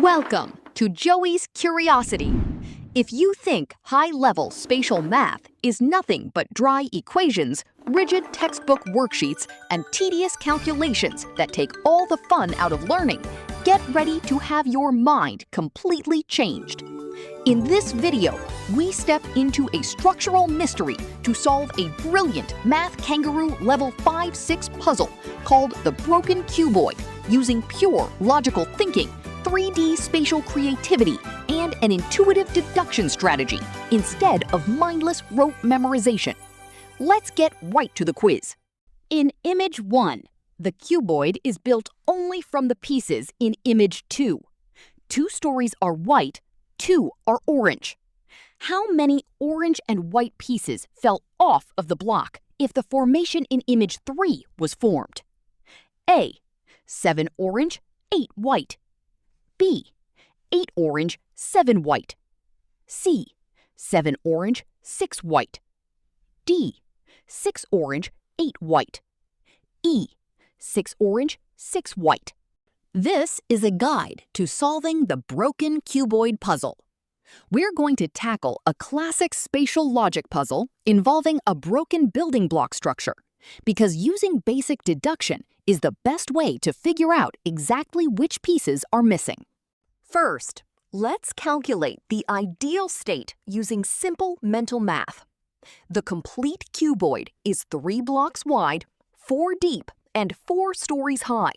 Welcome to Joey's Curiosity. If you think high-level spatial math is nothing but dry equations, rigid textbook worksheets, and tedious calculations that take all the fun out of learning, get ready to have your mind completely changed. In this video, we step into a structural mystery to solve a brilliant Math Kangaroo Level 5-6 puzzle called the Broken Cuboid, using pure logical thinking, 3D spatial creativity, and an intuitive deduction strategy instead of mindless rote memorization. Let's get right to the quiz. In Image 1, the cuboid is built only from the pieces in Image 2. 2 stories are white, 2 are orange. How many orange and white pieces fell off of the block if the formation in Image 3 was formed? A. 7 orange, 8 white. B. 8 orange, 7 white. C. 7 orange, 6 white. D. 6 orange, 8 white. E. 6 orange, 6 white. This is a guide to solving the broken cuboid puzzle. We're going to tackle a classic spatial logic puzzle involving a broken building block structure, because using basic deduction is the best way to figure out exactly which pieces are missing. First, let's calculate the ideal state using simple mental math. The complete cuboid is 3 blocks wide, 4 deep, and 4 stories high.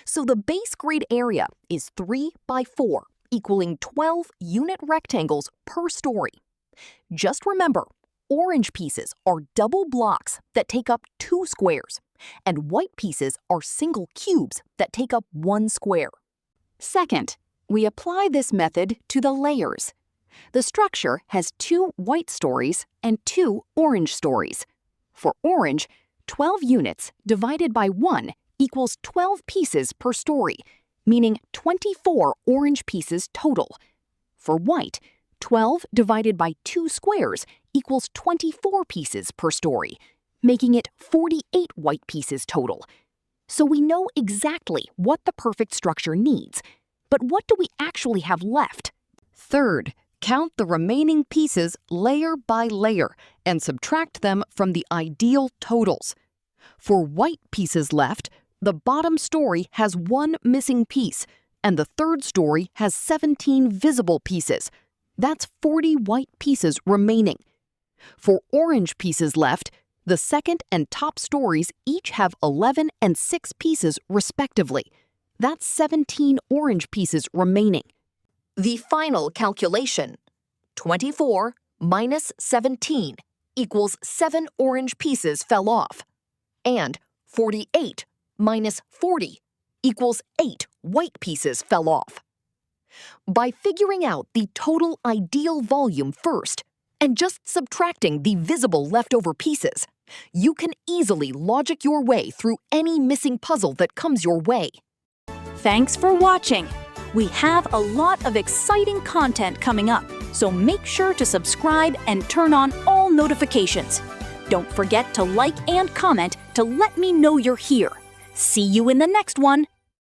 So the base grid area is 3 by 4, equaling 12 unit rectangles per story. Just remember, orange pieces are double blocks that take up 2 squares, and white pieces are single cubes that take up 1 square. Second, we apply this method to the layers. The structure has 2 white stories and 2 orange stories. For orange, 12 units divided by 1 equals 12 pieces per story, meaning 24 orange pieces total. For white, 12 divided by 2 squares equals 24 pieces per story, making it 48 white pieces total. So we know exactly what the perfect structure needs. But what do we actually have left? Third, count the remaining pieces layer by layer and subtract them from the ideal totals. For white pieces left, the bottom story has 1 missing piece, and the third story has 17 visible pieces. That's 40 white pieces remaining. For orange pieces left, the second and top stories each have 11 and 6 pieces respectively. That's 17 orange pieces remaining. The final calculation, 24 minus 17 equals 7 orange pieces fell off, and 48 minus 40 equals 8 white pieces fell off. By figuring out the total ideal volume first, and just subtracting the visible leftover pieces, you can easily logic your way through any missing puzzle that comes your way. Thanks for watching. We have a lot of exciting content coming up, so make sure to subscribe and turn on all notifications. Don't forget to like and comment to let me know you're here. See you in the next one.